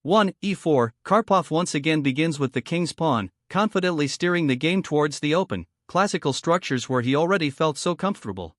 1. e4, Karpov once again begins with the king's pawn, confidently steering the game towards the open, classical structures where he already felt so comfortable.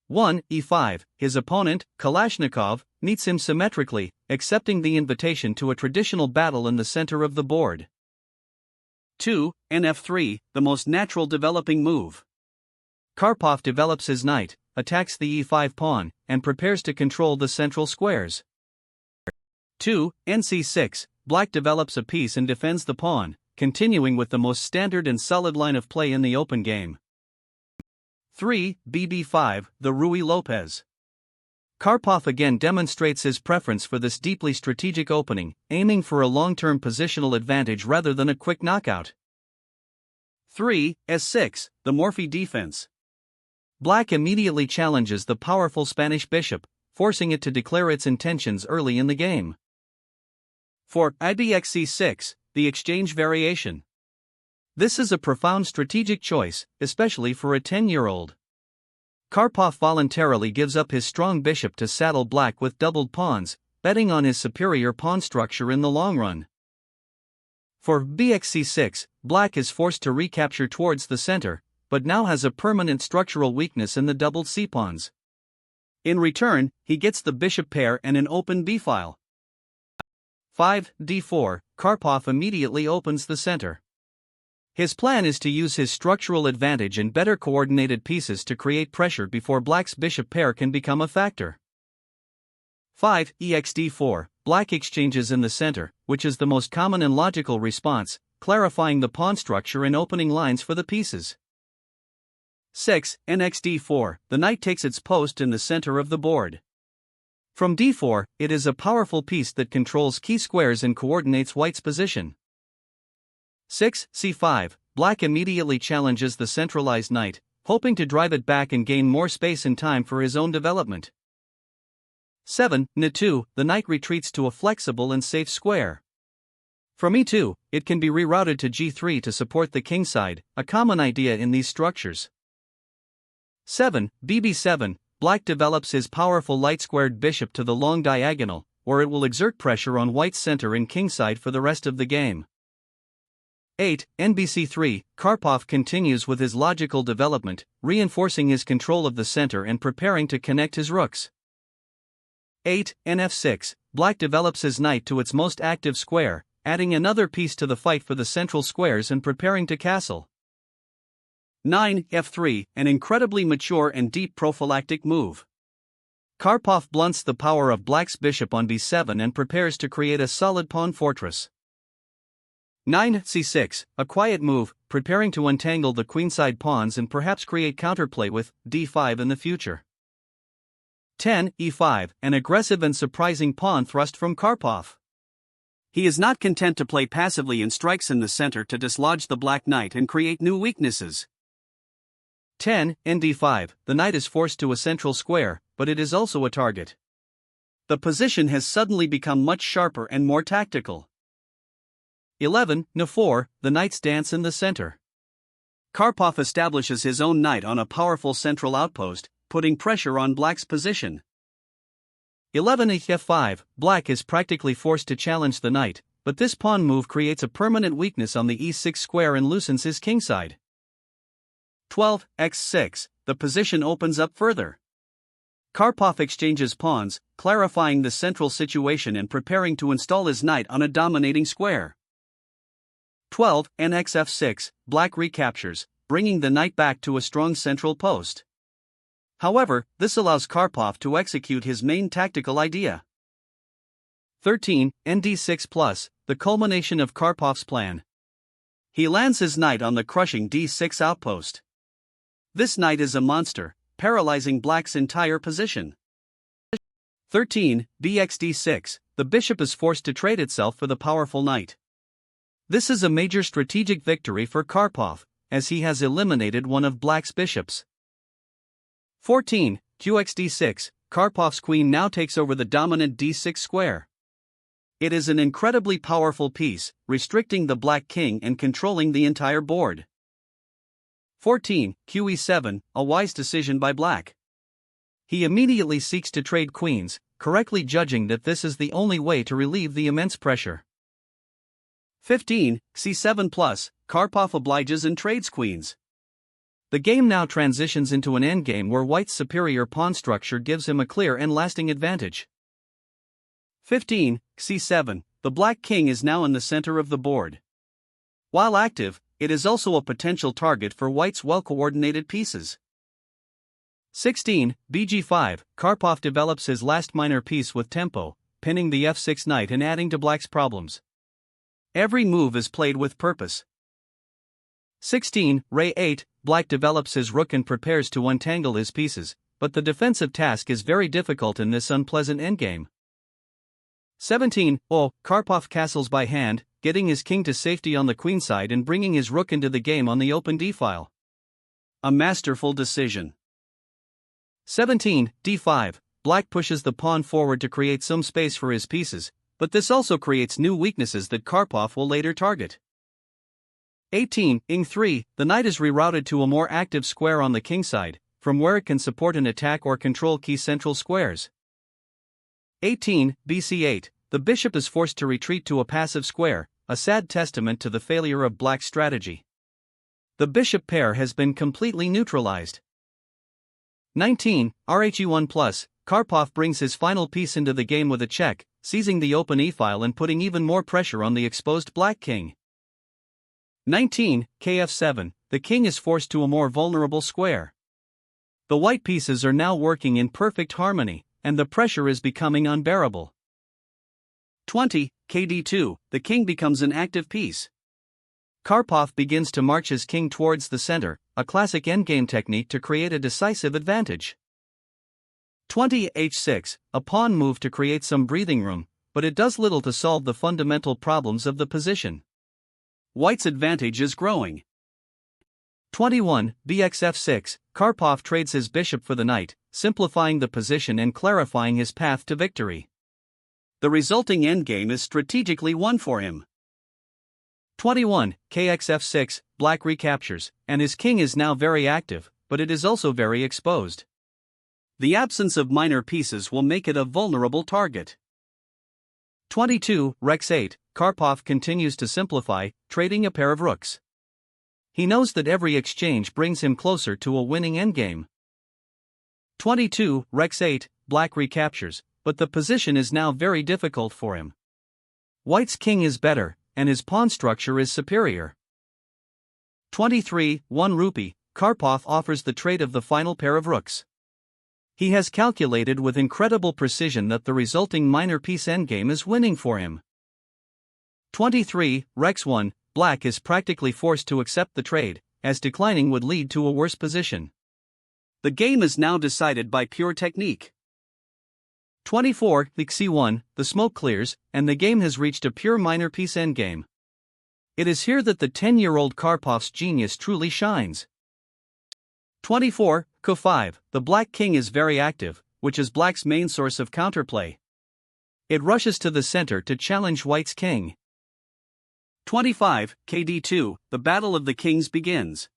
1. e5, his opponent, Kalashnikov, meets him symmetrically, accepting the invitation to a traditional battle in the center of the board. 2. nf3, the most natural developing move. Karpov develops his knight, attacks the e5 pawn, and prepares to control the central squares. 2. nc6, black develops a piece and defends the pawn, continuing with the most standard and solid line of play in the open game. 3. bb5, the Ruy Lopez. Karpov again demonstrates his preference for this deeply strategic opening, aiming for a long-term positional advantage rather than a quick knockout. 3. s6, the Morphy defense. Black immediately challenges the powerful Spanish bishop, forcing it to declare its intentions early in the game. 4. ibxc6, the exchange variation. This is a profound strategic choice, especially for a 10-year-old. Karpov voluntarily gives up his strong bishop to saddle black with doubled pawns, betting on his superior pawn structure in the long run. For bxc6, black is forced to recapture towards the center, but now has a permanent structural weakness in the doubled c-pawns. In return, he gets the bishop pair and an open b-file. 5. d4, Karpov immediately opens the center. His plan is to use his structural advantage and better coordinated pieces to create pressure before black's bishop pair can become a factor. 5. exd4, black exchanges in the center, which is the most common and logical response, clarifying the pawn structure and opening lines for the pieces. 6. nxd4, the knight takes its post in the center of the board. From d4, it is a powerful piece that controls key squares and coordinates white's position. 6. c5, black immediately challenges the centralized knight, hoping to drive it back and gain more space and time for his own development. 7. n2, the knight retreats to a flexible and safe square. From e2, it can be rerouted to g3 to support the kingside, a common idea in these structures. 7. bb7, black develops his powerful light-squared bishop to the long diagonal, where it will exert pressure on white's center and kingside for the rest of the game. 8. nbc3, Karpov continues with his logical development, reinforcing his control of the center and preparing to connect his rooks. 8. nf6, black develops his knight to its most active square, adding another piece to the fight for the central squares and preparing to castle. 9. f3, an incredibly mature and deep prophylactic move. Karpov blunts the power of black's bishop on b7 and prepares to create a solid pawn fortress. 9. c6, a quiet move, preparing to untangle the queenside pawns and perhaps create counterplay with d5 in the future. 10. e5, an aggressive and surprising pawn thrust from Karpov. He is not content to play passively and strikes in the center to dislodge the black knight and create new weaknesses. 10. nd5, the knight is forced to a central square, but it is also a target. The position has suddenly become much sharper and more tactical. 11. n4, the knights dance in the center. Karpov establishes his own knight on a powerful central outpost, putting pressure on black's position. 11. f5, black is practically forced to challenge the knight, but this pawn move creates a permanent weakness on the e6 square and loosens his kingside. 12. x6, the position opens up further. Karpov exchanges pawns, clarifying the central situation and preparing to install his knight on a dominating square. 12. nxf6, black recaptures, bringing the knight back to a strong central post. However, this allows Karpov to execute his main tactical idea. 13. nd6+, the culmination of Karpov's plan. He lands his knight on the crushing d6 outpost. This knight is a monster, paralyzing black's entire position. 13. bxd6, the bishop is forced to trade itself for the powerful knight. This is a major strategic victory for Karpov, as he has eliminated one of black's bishops. 14. qxd6, Karpov's queen now takes over the dominant d6 square. It is an incredibly powerful piece, restricting the black king and controlling the entire board. 14. qe7, a wise decision by black. He immediately seeks to trade queens, correctly judging that this is the only way to relieve the immense pressure. 15. c7 plus, Karpov obliges and trades queens. The game now transitions into an endgame where White's superior pawn structure gives him a clear and lasting advantage. 15. c7, the black king is now in the center of the board. While active, it is also a potential target for White's well-coordinated pieces. 16. bg5, Karpov develops his last minor piece with tempo, pinning the f6 knight and adding to Black's problems. Every move is played with purpose. 16. Re8, Black develops his rook and prepares to untangle his pieces, but the defensive task is very difficult in this unpleasant endgame. 17. Karpov castles by hand, getting his king to safety on the queenside and bringing his rook into the game on the open d-file. A masterful decision. 17. d5, Black pushes the pawn forward to create some space for his pieces, but this also creates new weaknesses that Karpov will later target. 18. ing3, the knight is rerouted to a more active square on the kingside, from where it can support an attack or control key central squares. 18. bc8, the bishop is forced to retreat to a passive square, a sad testament to the failure of Black's strategy. The bishop pair has been completely neutralized. 19. rhe1 plus, Karpov brings his final piece into the game with a check, seizing the open e-file and putting even more pressure on the exposed black king. 19. kf7, the king is forced to a more vulnerable square. The white pieces are now working in perfect harmony, and the pressure is becoming unbearable. 20. kd2, the king becomes an active piece. Karpov begins to march his king towards the center, a classic endgame technique to create a decisive advantage. 20. h6, a pawn move to create some breathing room, but it does little to solve the fundamental problems of the position. White's advantage is growing. 21. bxf6, Karpov trades his bishop for the knight, simplifying the position and clarifying his path to victory. The resulting endgame is strategically won for him. 21. kxf6, Black recaptures, and his king is now very active, but it is also very exposed. The absence of minor pieces will make it a vulnerable target. 22. rex8, Karpov continues to simplify, trading a pair of rooks. He knows that every exchange brings him closer to a winning endgame. 22. rex8, Black recaptures, but the position is now very difficult for him. White's king is better, and his pawn structure is superior. 23. 1 rupee, Karpov offers the trade of the final pair of rooks. He has calculated with incredible precision that the resulting minor piece endgame is winning for him. 23. rex1, Black is practically forced to accept the trade, as declining would lead to a worse position. The game is now decided by pure technique. 24. c1, the smoke clears, and the game has reached a pure minor piece endgame. It is here that the 10-year-old Karpov's genius truly shines. 24. k5, the black king is very active, which is Black's main source of counterplay. It rushes to the center to challenge White's king. 25. kd2, the battle of the kings begins.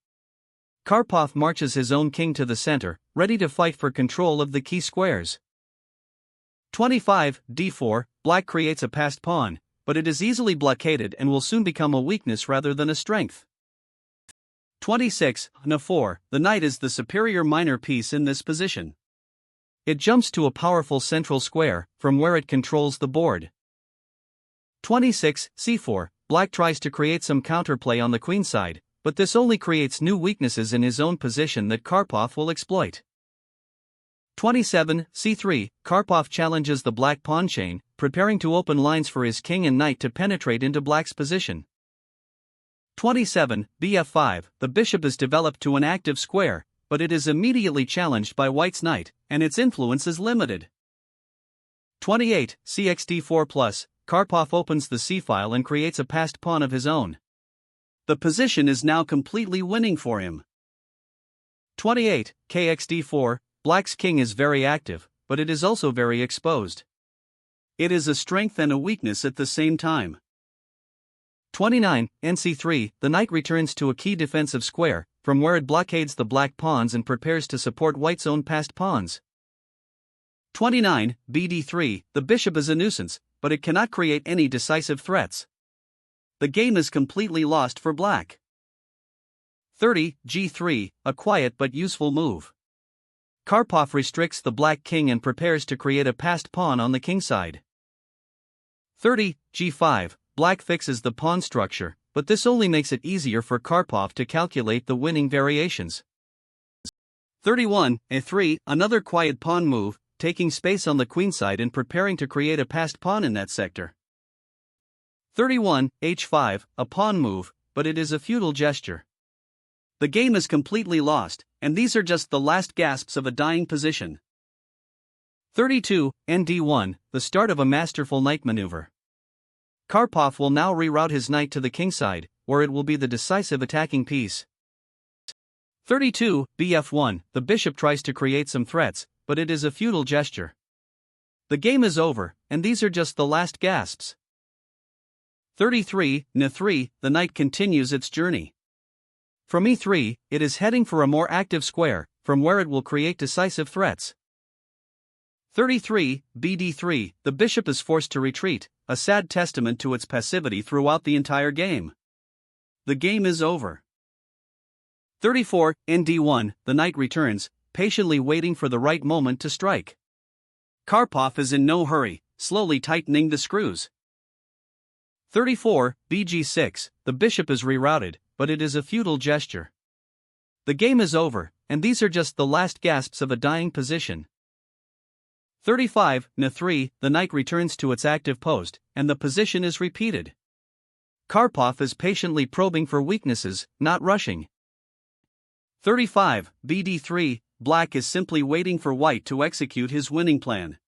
Karpov marches his own king to the center, ready to fight for control of the key squares. 25. d4, Black creates a passed pawn, but it is easily blockaded and will soon become a weakness rather than a strength. 26. n4, the knight is the superior minor piece in this position. It jumps to a powerful central square, from where it controls the board. 26. c4, Black tries to create some counterplay on the queenside, but this only creates new weaknesses in his own position that Karpov will exploit. 27. c3, Karpov challenges the black pawn chain, preparing to open lines for his king and knight to penetrate into Black's position. 27. bf5, the bishop is developed to an active square, but it is immediately challenged by White's knight, and its influence is limited. 28. cxd4+, Karpov opens the c-file and creates a passed pawn of his own. The position is now completely winning for him. 28. kxd4, Black's king is very active, but it is also very exposed. It is a strength and a weakness at the same time. 29. nc3, the knight returns to a key defensive square, from where it blockades the black pawns and prepares to support White's own passed pawns. 29, bd3, the bishop is a nuisance, but it cannot create any decisive threats. The game is completely lost for black. 30, g3, a quiet but useful move. Karpov restricts the black king and prepares to create a passed pawn on the king side. 30, g5, black fixes the pawn structure, but this only makes it easier for Karpov to calculate the winning variations. 31, a3, another quiet pawn move, taking space on the queenside and preparing to create a passed pawn in that sector. 31, h5, a pawn move, but it is a futile gesture. The game is completely lost, and these are just the last gasps of a dying position. 32, nd1, the start of a masterful knight maneuver. Karpov will now reroute his knight to the king side, where it will be the decisive attacking piece. 32, bf1, the bishop tries to create some threats, but it is a futile gesture. The game is over, and these are just the last gasps. 33, n3, the knight continues its journey. From e3, it is heading for a more active square, from where it will create decisive threats. 33, bd3, the bishop is forced to retreat, a sad testament to its passivity throughout the entire game. The game is over. 34, nd1, the knight returns, patiently waiting for the right moment to strike. Karpov is in no hurry, slowly tightening the screws. 34, bg6, the bishop is rerouted, but it is a futile gesture. The game is over, and these are just the last gasps of a dying position. 35, n3, the knight returns to its active post, and the position is repeated. Karpov is patiently probing for weaknesses, not rushing. 35, bd3, black is simply waiting for white to execute his winning plan.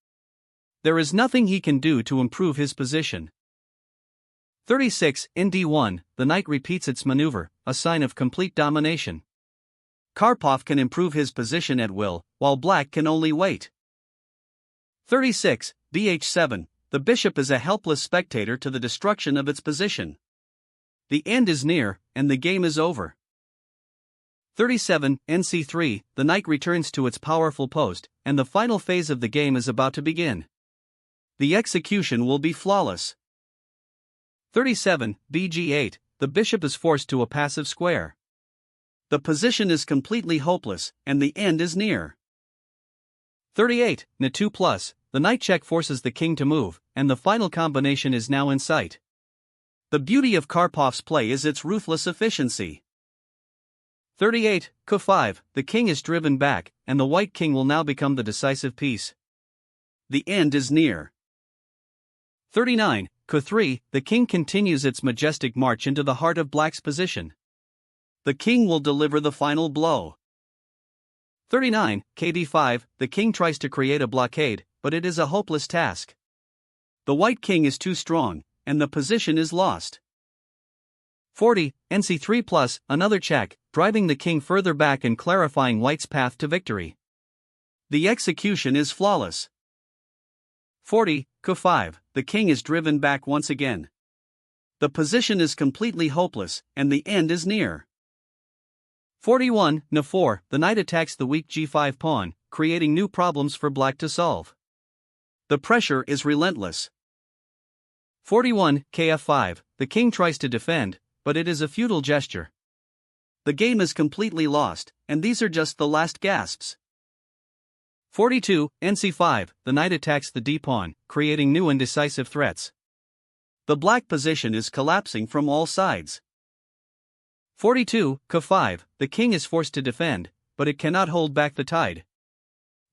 There is nothing he can do to improve his position. 36, nd1, the knight repeats its maneuver, a sign of complete domination. Karpov can improve his position at will, while black can only wait. 36, bh7, the bishop is a helpless spectator to the destruction of its position. The end is near, and the game is over. 37, nc3, the knight returns to its powerful post, and the final phase of the game is about to begin. The execution will be flawless. 37, bg8, the bishop is forced to a passive square. The position is completely hopeless, and the end is near. 38, n2+, the knight check forces the king to move, and the final combination is now in sight. The beauty of Karpov's play is its ruthless efficiency. 38, k5, the king is driven back, and the white king will now become the decisive piece. The end is near. 39, k3, the king continues its majestic march into the heart of black's position. The king will deliver the final blow. 39, kd5, the king tries to create a blockade, but it is a hopeless task. The white king is too strong, and the position is lost. 40, nc3+, another check, driving the king further back and clarifying white's path to victory. The execution is flawless. 40, k5, the king is driven back once again. The position is completely hopeless, and the end is near. 41, n4, the knight attacks the weak g5 pawn, creating new problems for black to solve. The pressure is relentless. 41, kf5, the king tries to defend, but it is a futile gesture. The game is completely lost, and these are just the last gasps. 42, nc5, the knight attacks the d-pawn, creating new and decisive threats. The black position is collapsing from all sides. 42, k5, the king is forced to defend, but it cannot hold back the tide.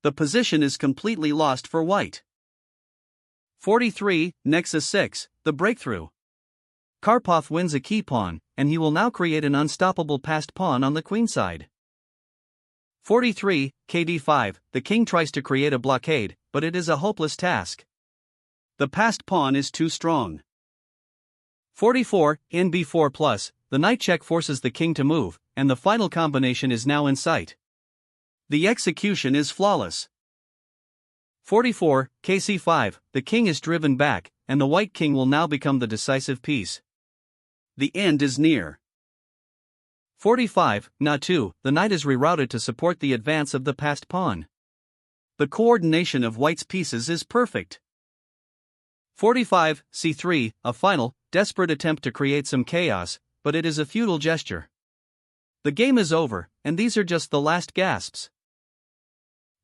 The position is completely lost for white. 43, nexus 6, the breakthrough. Karpov wins a key pawn, and he will now create an unstoppable passed pawn on the queen side. 43, kd5, the king tries to create a blockade, but it is a hopeless task. The passed pawn is too strong. 44, nb4+, the knight check forces the king to move, and the final combination is now in sight. The execution is flawless. 44, kc5, the king is driven back, and the white king will now become the decisive piece. The end is near. 45, na2, the knight is rerouted to support the advance of the passed pawn. The coordination of white's pieces is perfect. 45, c3, a final, desperate attempt to create some chaos, but it is a futile gesture. The game is over, and these are just the last gasps.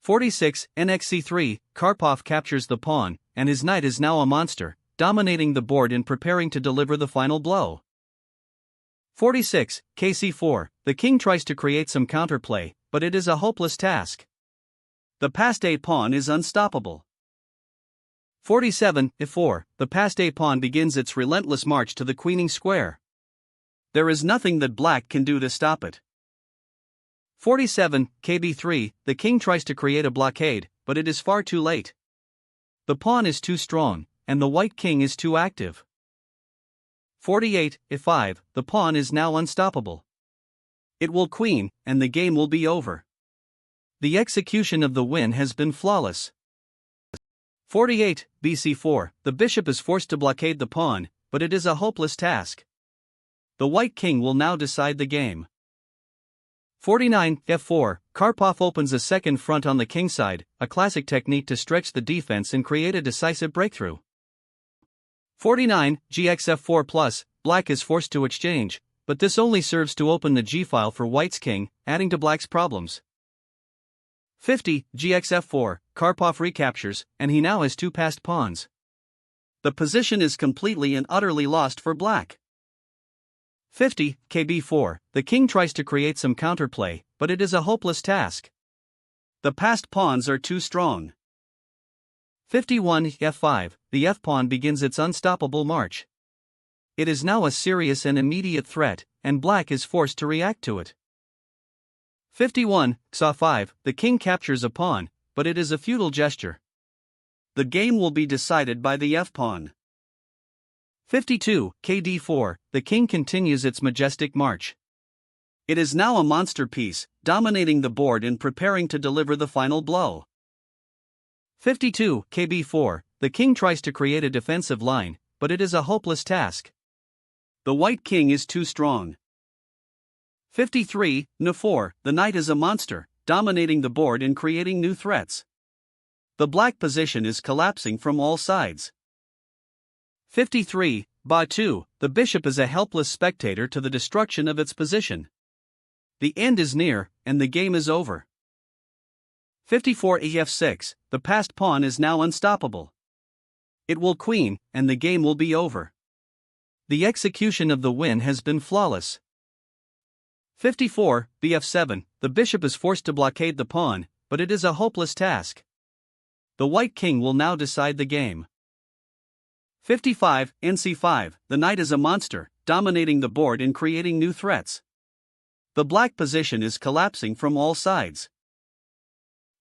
46, nxc3, Karpov captures the pawn, and his knight is now a monster, dominating the board and preparing to deliver the final blow. 46, kc4, the king tries to create some counterplay, but it is a hopeless task. The passed a pawn is unstoppable. 47, f4, the passed a pawn begins its relentless march to the queening square. There is nothing that black can do to stop it. 47, kb3, the king tries to create a blockade, but it is far too late. The pawn is too strong, and the white king is too active. 48, f5, the pawn is now unstoppable. It will queen, and the game will be over. The execution of the win has been flawless. 48, bc4, the bishop is forced to blockade the pawn, but it is a hopeless task. The white king will now decide the game. 49, f4, Karpov opens a second front on the kingside, a classic technique to stretch the defense and create a decisive breakthrough. 49, gxf4+, black is forced to exchange, but this only serves to open the g-file for white's king, adding to black's problems. 50, gxf4, Karpov recaptures, and he now has two passed pawns. The position is completely and utterly lost for black. 50, kb4, the king tries to create some counterplay, but it is a hopeless task. The passed pawns are too strong. 51, f5, the f-pawn begins its unstoppable march. It is now a serious and immediate threat, and black is forced to react to it. 51, xa5, the king captures a pawn, but it is a futile gesture. The game will be decided by the f-pawn. 52, kd4, the king continues its majestic march. It is now a monster piece, dominating the board and preparing to deliver the final blow. 52, kb4, the king tries to create a defensive line, but it is a hopeless task. The white king is too strong. 53, n4, the knight is a monster, dominating the board and creating new threats. The black position is collapsing from all sides. 53, ba2, the bishop is a helpless spectator to the destruction of its position. The end is near, and the game is over. 54, ef6, the passed pawn is now unstoppable. It will queen, and the game will be over. The execution of the win has been flawless. 54, bf7, the bishop is forced to blockade the pawn, but it is a hopeless task. The white king will now decide the game. 55, nc5, the knight is a monster, dominating the board and creating new threats. The black position is collapsing from all sides.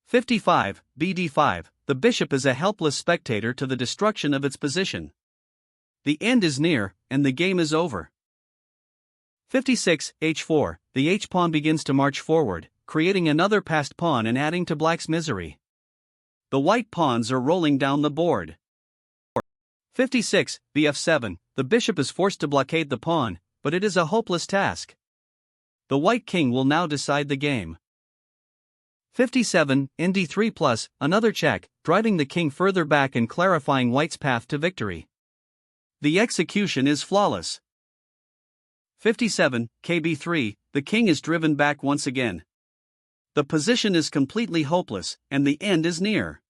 55, bd5, the bishop is a helpless spectator to the destruction of its position. The end is near, and the game is over. 56, h4, the h-pawn begins to march forward, creating another passed pawn and adding to black's misery. The white pawns are rolling down the board. 56, bf7, the bishop is forced to blockade the pawn, but it is a hopeless task. The white king will now decide the game. 57, nd3+, another check, driving the king further back and clarifying white's path to victory. The execution is flawless. 57, kb3, the king is driven back once again. The position is completely hopeless, and the end is near.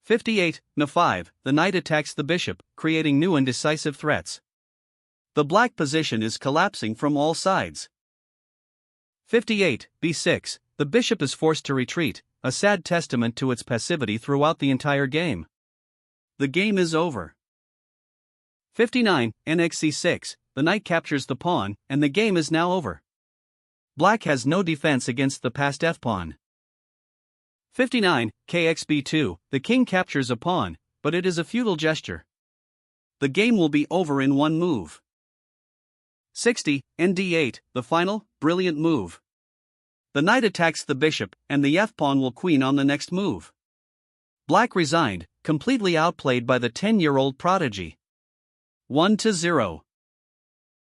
58, n5, the knight attacks the bishop, creating new and decisive threats. The black position is collapsing from all sides. 58, b6, the bishop is forced to retreat, a sad testament to its passivity throughout the entire game. The game is over. 59, nxc6, the knight captures the pawn, and the game is now over. Black has no defense against the passed f-pawn. 59, kxb2, the king captures a pawn, but it is a futile gesture. The game will be over in one move. 60, nd8, the final, brilliant move. The knight attacks the bishop, and the f-pawn will queen on the next move. Black resigned, completely outplayed by the 10-year-old prodigy. 1-0.